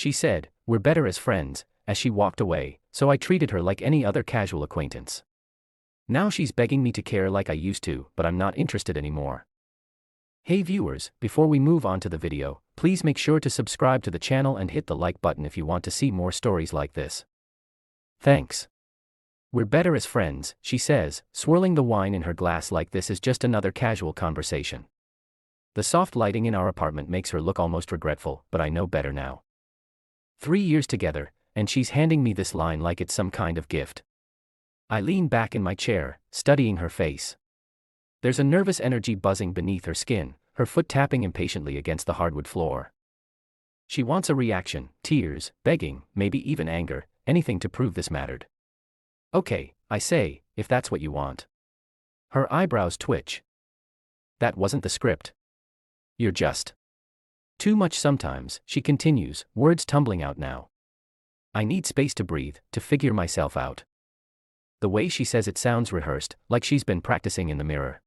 she said, "We're better as friends," as she walked away, so I treated her like any other casual acquaintance. Now she's begging me to care like I used to, but I'm not interested anymore. Hey viewers, before we move on to the video, please make sure to subscribe to the channel and hit the like button if you want to see more stories like this. Thanks. "We're better as friends," she says, swirling the wine in her glass like this is just another casual conversation. The soft lighting in our apartment makes her look almost regretful, but I know better now. 3 years together, and she's handing me this line like it's some kind of gift. I lean back in my chair, studying her face. There's a nervous energy buzzing beneath her skin, her foot tapping impatiently against the hardwood floor. She wants a reaction, tears, begging, maybe even anger, anything to prove this mattered. "Okay," I say, "if that's what you want." Her eyebrows twitch. "That wasn't the script. You're just too much sometimes," she continues, words tumbling out now. I need space to breathe, to figure myself out. The way she says it sounds rehearsed, like she's been practicing in the mirror.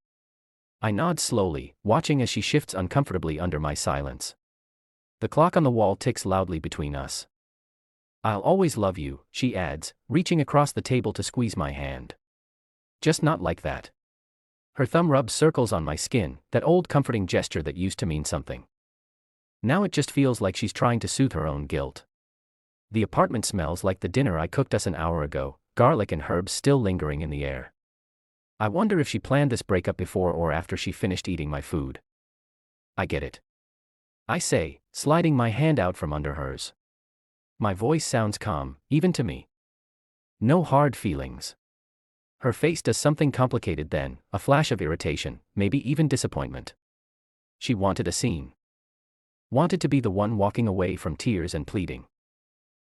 I nod slowly, watching as she shifts uncomfortably under my silence. The clock on the wall ticks loudly between us. "I'll always love you," she adds, reaching across the table to squeeze my hand. "Just not like that." Her thumb rubs circles on my skin, that old comforting gesture that used to mean something. Now it just feels like she's trying to soothe her own guilt. The apartment smells like the dinner I cooked us an hour ago, garlic and herbs still lingering in the air. I wonder if she planned this breakup before or after she finished eating my food. "I get it," I say, sliding my hand out from under hers. My voice sounds calm, even to me. No hard feelings. Her face does something complicated then, a flash of irritation, maybe even disappointment. She wanted a scene. Wanted to be the one walking away from tears and pleading.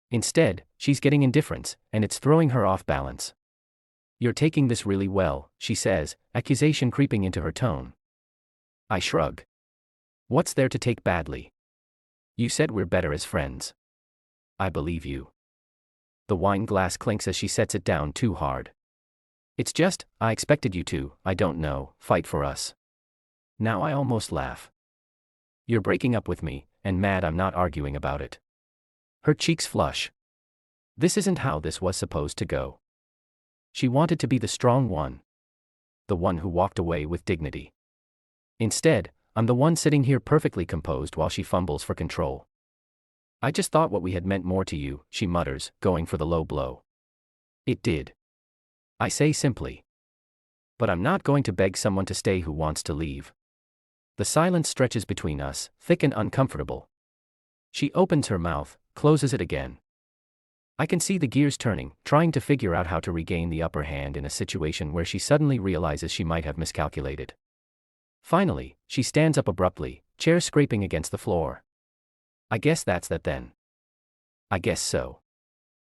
Instead, she's getting indifference, and it's throwing her off balance. "You're taking this really well," she says, accusation creeping into her tone. I shrug. "What's there to take badly? You said we're better as friends. I believe you." The wine glass clinks as she sets it down too hard. "It's just, I expected you to, I don't know, fight for us." Now I almost laugh. "You're breaking up with me, and mad I'm not arguing about it." Her cheeks flush. This isn't how this was supposed to go. She wanted to be the strong one. The one who walked away with dignity. Instead, I'm the one sitting here perfectly composed while she fumbles for control. "I just thought what we had meant more to you," she mutters, going for the low blow. "It did," I say simply. "But I'm not going to beg someone to stay who wants to leave." The silence stretches between us, thick and uncomfortable. She opens her mouth, closes it again. I can see the gears turning, trying to figure out how to regain the upper hand in a situation where she suddenly realizes she might have miscalculated. Finally, she stands up abruptly, chair scraping against the floor. "I guess that's that then." "I guess so."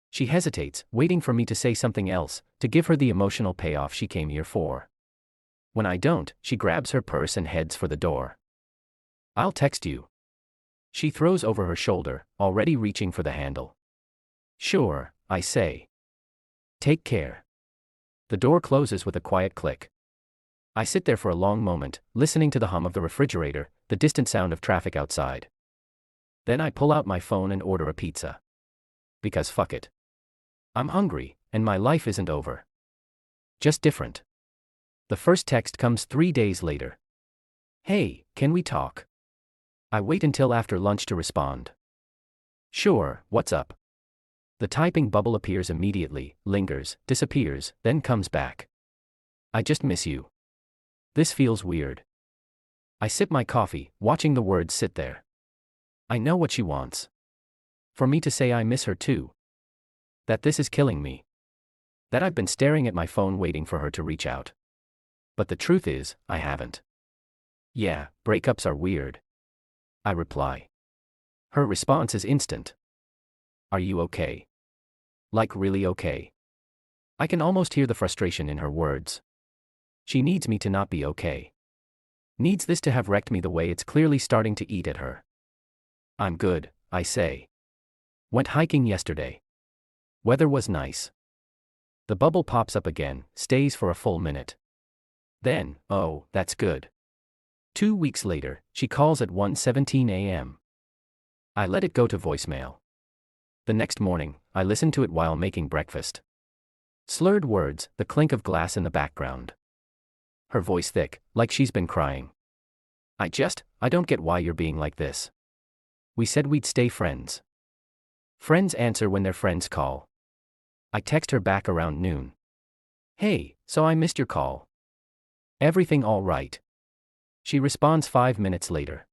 She hesitates, waiting for me to say something else, to give her the emotional payoff she came here for. When I don't, she grabs her purse and heads for the door. "I'll text you." She throws over her shoulder, already reaching for the handle. "Sure," I say. "Take care." The door closes with a quiet click. I sit there for a long moment, listening to the hum of the refrigerator, the distant sound of traffic outside. Then I pull out my phone and order a pizza. Because fuck it. I'm hungry, and my life isn't over. Just different. The first text comes 3 days later. "Hey, can we talk?" I wait until after lunch to respond. "Sure, what's up?" The typing bubble appears immediately, lingers, disappears, then comes back. "I just miss you." This feels weird. I sip my coffee, watching the words sit there. I know what she wants. For me to say I miss her too. That this is killing me. That I've been staring at my phone waiting for her to reach out. But the truth is, I haven't. "Yeah, breakups are weird," I reply. Her response is instant. "Are you okay? Like really okay?" I can almost hear the frustration in her words. She needs me to not be okay. Needs this to have wrecked me the way it's clearly starting to eat at her. "I'm good," I say. "Went hiking yesterday. Weather was nice." The bubble pops up again, stays for a full minute. Then, "Oh, that's good." 2 weeks later, she calls at 1:17 a.m. I let it go to voicemail. The next morning, I listened to it while making breakfast. Slurred words, the clink of glass in the background. Her voice thick, like she's been crying. I don't get why you're being like this. We said we'd stay friends. Friends answer when their friends call. I text her back around noon. Hey, so I missed your call. Everything all right? She responds 5 minutes later.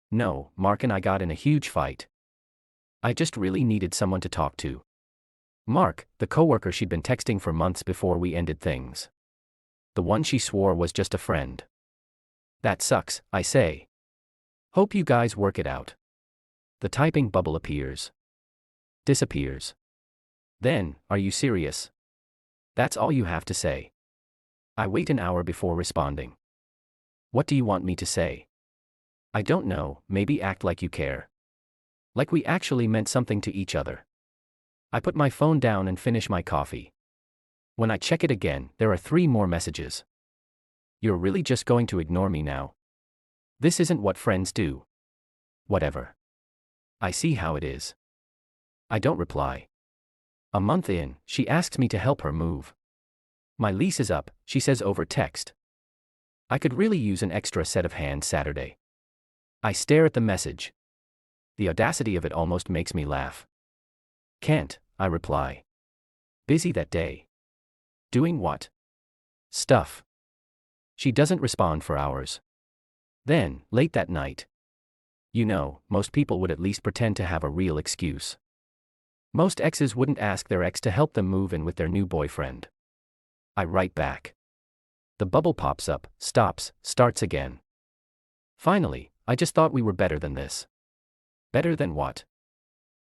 No, Mark and I got in a huge fight. I just really needed someone to talk to. Mark, the coworker she'd been texting for months before we ended things. The one she swore was just a friend. That sucks, I say. Hope you guys work it out. The typing bubble appears. Disappears. Then, are you serious? That's all you have to say. I wait an hour before responding. What do you want me to say? I don't know, maybe act like you care. Like we actually meant something to each other. I put my phone down and finish my coffee. When I check it again, there are 3 more messages. You're really just going to ignore me now? This isn't what friends do. Whatever. I see how it is. I don't reply. A month in, she asks me to help her move. My lease is up, she says over text. I could really use an extra set of hands Saturday. I stare at the message. The audacity of it almost makes me laugh. Can't, I reply. Busy that day. Doing what? Stuff. She doesn't respond for hours. Then, late that night. You know, most people would at least pretend to have a real excuse. Most exes wouldn't ask their ex to help them move in with their new boyfriend. I write back. The bubble pops up, stops, starts again. Finally, I just thought we were better than this. Better than what?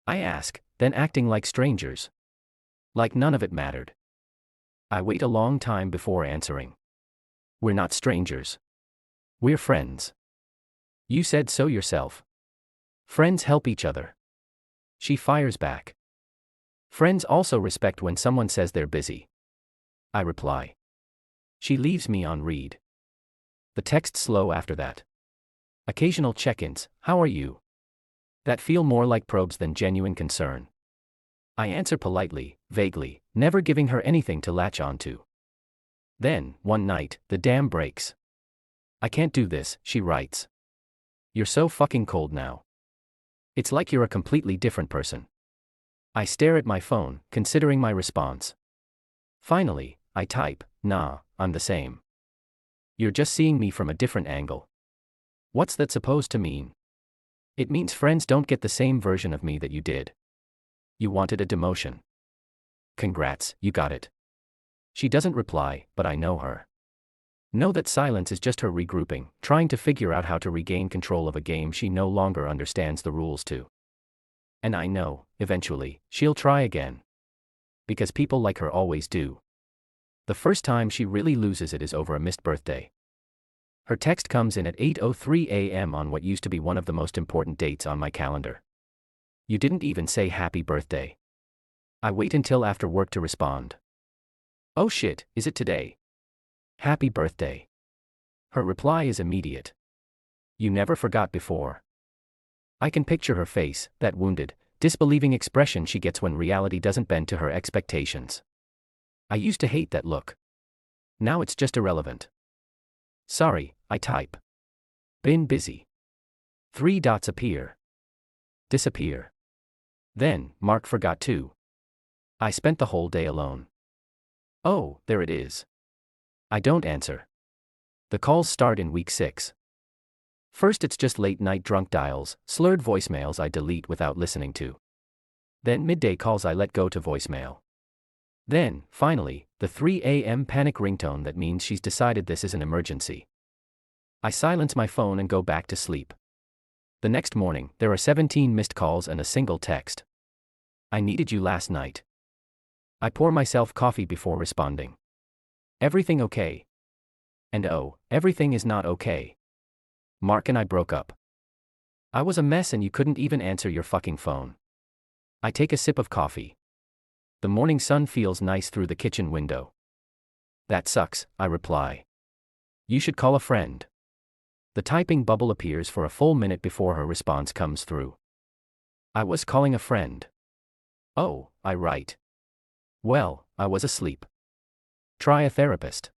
I ask, then acting like strangers. Like none of it mattered. I wait a long time before answering. We're not strangers. We're friends. You said so yourself. Friends help each other. She fires back. Friends also respect when someone says they're busy. I reply. She leaves me on read. The text's slow after that. Occasional check-ins, how are you? That feel more like probes than genuine concern. I answer politely, vaguely, never giving her anything to latch onto. Then, one night, the dam breaks. I can't do this, she writes. You're so fucking cold now. It's like you're a completely different person. I stare at my phone, considering my response. Finally, I type, nah, I'm the same. You're just seeing me from a different angle. What's that supposed to mean? It means friends don't get the same version of me that you did. You wanted a demotion. Congrats, you got it. She doesn't reply, but I know her. Know that silence is just her regrouping, trying to figure out how to regain control of a game she no longer understands the rules to. And I know, eventually, she'll try again. Because people like her always do. The first time she really loses it is over a missed birthday. Her text comes in at 8:03 a.m. on what used to be one of the most important dates on my calendar. You didn't even say happy birthday. I wait until after work to respond. Oh shit, is it today? Happy birthday. Her reply is immediate. You never forgot before. I can picture her face, that wounded, disbelieving expression she gets when reality doesn't bend to her expectations. I used to hate that look. Now it's just irrelevant. Sorry, I type. Been busy. 3 dots appear. Disappear. Then, Mark forgot too. I spent the whole day alone. Oh, there it is. I don't answer. The calls start in week 6. First it's just late-night drunk dials, slurred voicemails I delete without listening to. Then midday calls I let go to voicemail. Then, finally, the 3 a.m. panic ringtone that means she's decided this is an emergency. I silence my phone and go back to sleep. The next morning, there are 17 missed calls and a single text. I needed you last night. I pour myself coffee before responding. Everything okay? And oh, everything is not okay. Mark and I broke up. I was a mess and you couldn't even answer your fucking phone. I take a sip of coffee. The morning sun feels nice through the kitchen window. That sucks, I reply. You should call a friend. The typing bubble appears for a full minute before her response comes through. I was calling a friend. Oh, I write. Well, I was asleep. Try a therapist.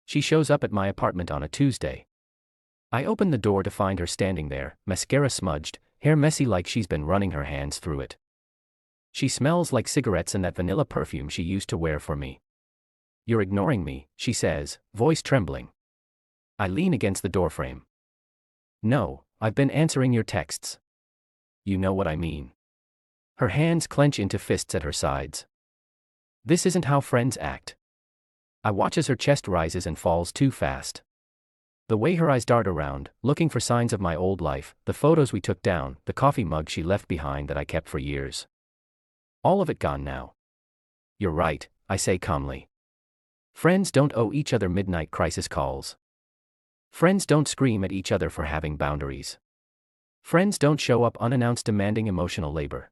She shows up at my apartment on a Tuesday. I open the door to find her standing there, mascara smudged, hair messy like she's been running her hands through it. She smells like cigarettes and that vanilla perfume she used to wear for me. You're ignoring me, she says, voice trembling. I lean against the doorframe. No, I've been answering your texts. You know what I mean. Her hands clench into fists at her sides. This isn't how friends act. I watch as her chest rises and falls too fast. The way her eyes dart around, looking for signs of my old life, the photos we took down, the coffee mug she left behind that I kept for years. All of it gone now. You're right, I say calmly. Friends don't owe each other midnight crisis calls. Friends don't scream at each other for having boundaries. Friends don't show up unannounced demanding emotional labor.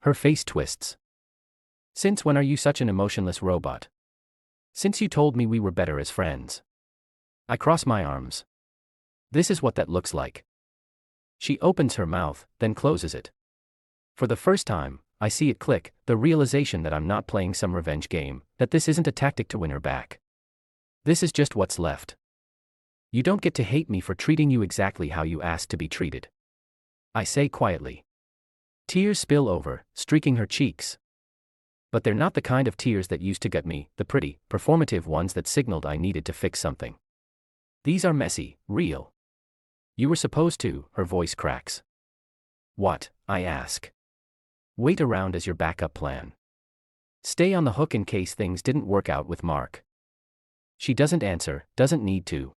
Her face twists. Since when are you such an emotionless robot? Since you told me we were better as friends. I cross my arms. This is what that looks like. She opens her mouth, then closes it. For the first time, I see it click, the realization that I'm not playing some revenge game, that this isn't a tactic to win her back. This is just what's left. You don't get to hate me for treating you exactly how you asked to be treated. I say quietly. Tears spill over, streaking her cheeks. But they're not the kind of tears that used to gut me, the pretty, performative ones that signaled I needed to fix something. These are messy, real. You were supposed to, her voice cracks. What, I ask. Wait around as your backup plan. Stay on the hook in case things didn't work out with Mark. She doesn't answer, doesn't need to.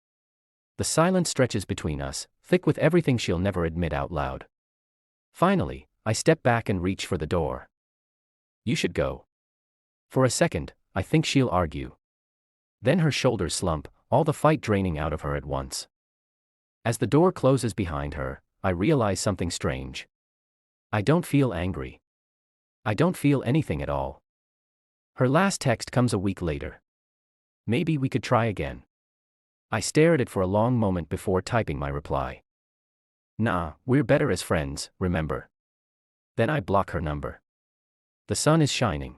The silence stretches between us, thick with everything she'll never admit out loud. Finally, I step back and reach for the door. You should go. For a second, I think she'll argue. Then her shoulders slump, all the fight draining out of her at once. As the door closes behind her, I realize something strange. I don't feel angry. I don't feel anything at all. Her last text comes a week later. Maybe we could try again. I stare at it for a long moment before typing my reply. Nah, we're better as friends, remember. Then I block her number. The sun is shining.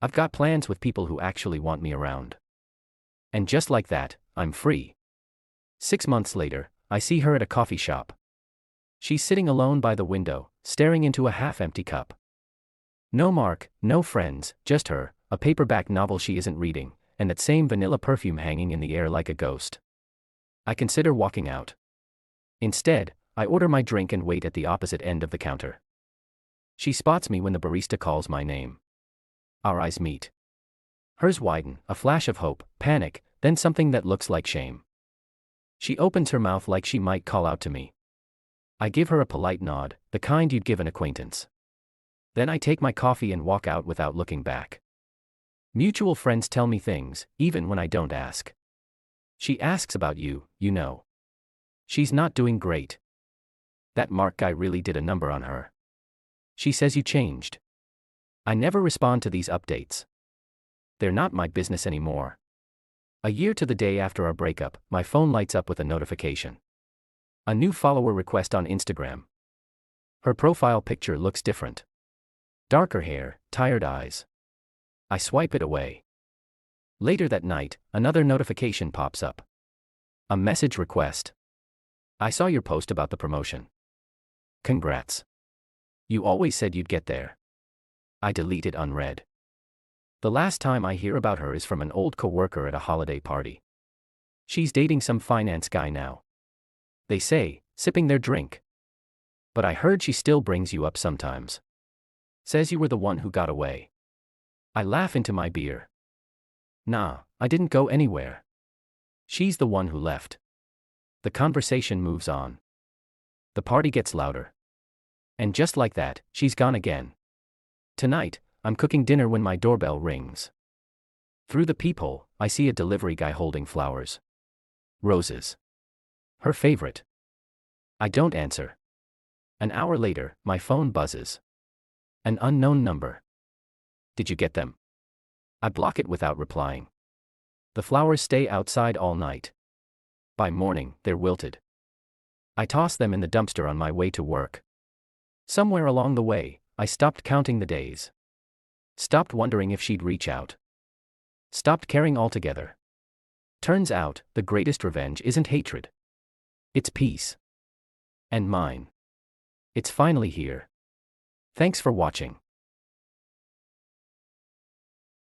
I've got plans with people who actually want me around. And just like that, I'm free. 6 months later, I see her at a coffee shop. She's sitting alone by the window, staring into a half-empty cup. No Mark, no friends, just her, a paperback novel she isn't reading, and that same vanilla perfume hanging in the air like a ghost. I consider walking out. Instead, I order my drink and wait at the opposite end of the counter. She spots me when the barista calls my name. Our eyes meet. Hers widen, a flash of hope, panic, then something that looks like shame. She opens her mouth like she might call out to me. I give her a polite nod, the kind you'd give an acquaintance. Then I take my coffee and walk out without looking back. Mutual friends tell me things, even when I don't ask. She asks about you, you know. She's not doing great. That Mark guy really did a number on her. She says you changed. I never respond to these updates. They're not my business anymore. A year to the day after our breakup, my phone lights up with a notification. A new follower request on Instagram. Her profile picture looks different. Darker hair, tired eyes. I swipe it away. Later that night, another notification pops up. A message request. I saw your post about the promotion. Congrats. You always said you'd get there. I delete it unread. The last time I hear about her is from an old coworker at a holiday party. She's dating some finance guy now. They say, sipping their drink. But I heard she still brings you up sometimes. Says you were the one who got away. I laugh into my beer. Nah, I didn't go anywhere. She's the one who left. The conversation moves on. The party gets louder. And just like that, she's gone again. Tonight, I'm cooking dinner when my doorbell rings. Through the peephole, I see a delivery guy holding flowers. Roses. Her favorite. I don't answer. An hour later, my phone buzzes. An unknown number. Did you get them? I block it without replying. The flowers stay outside all night. By morning, they're wilted. I toss them in the dumpster on my way to work. Somewhere along the way, I stopped counting the days. Stopped wondering if she'd reach out. Stopped caring altogether. Turns out, the greatest revenge isn't hatred. It's peace. And mine. It's finally here. Thanks for watching.